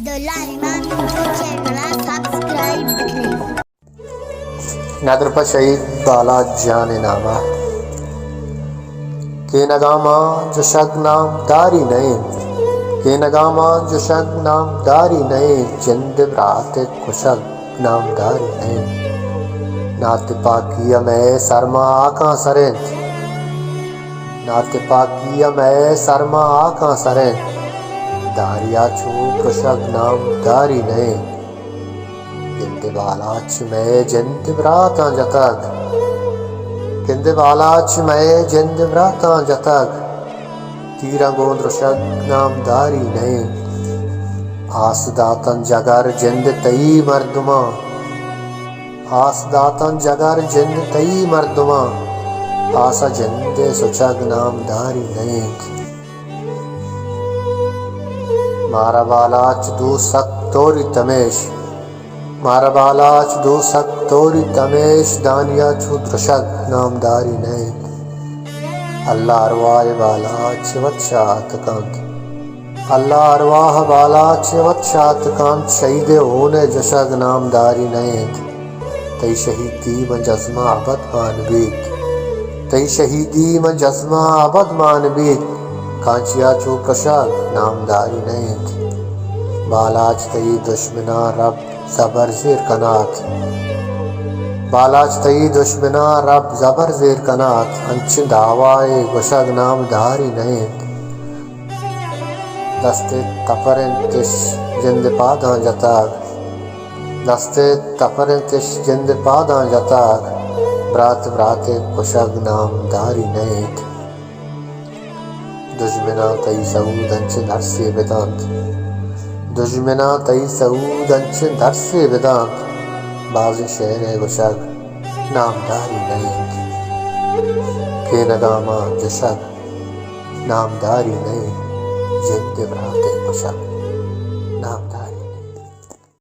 L'anima channel subscribe करें। नदर शहीद बाला जान नामा के नगामा जो शग नाम दारी नहीं के नगामा जो शग नाम दारी नहीं जिंद रात कुशग नाम दारी नहीं नात पाकिया मैं सरमा आका सरें नात पाकिया मैं सरमा आका सरें दारिया छू कुशग नाम दारी नहीं किंदे बालाच में जिंद ब्राता जतक किंदे बालाच में जिंद ब्राता जतक तीरा गोंद रशक नामदारी नहीं आस दातन जगर जिंद तई मर्दमा आस दातन जगर जिंद तई मर्दमा आसा जिंदे सुचग नामदारी नहीं मारा बालाच दू सक तोरी तमेश मारा बालाच दो सक तोरी तमेश दानिया छु द्रशक नामदारी नहीं अल्लाह अरवाह बालाच वत्शात कांत अल्लाह अरवाह बालाच वत्शात कांत शहीद होने जशग नामदारी नहीं तई शहीदी में जज्मा अबद मान बीत तई शहीदी में जज्मा अबद मान बीत कांचिया छु प्रशग नामदारी नहीं बालाच तई दुश्मना रब ज़बर ज़ेर कनात बालाच तई दुश्मना रब ज़बर ज़ेर कनात अंच दावाए गुशग नाम धारी नहीं दस्ते तफरंतिश जिंद पादा जताग दस्ते तफरंतिश जिंद पादा जताग ब्रात ब्राते गुशग नाम धारी नहीं दुश्मना तई सऊद अंच नरसे वेदांत दुश्मना तई सऊद अंच दरसे वेदांत बाज़ शहर गुशग नामदारी नहीं के नगामा जशग नामदारी नहीं जिंद बराते गुशग नामदारी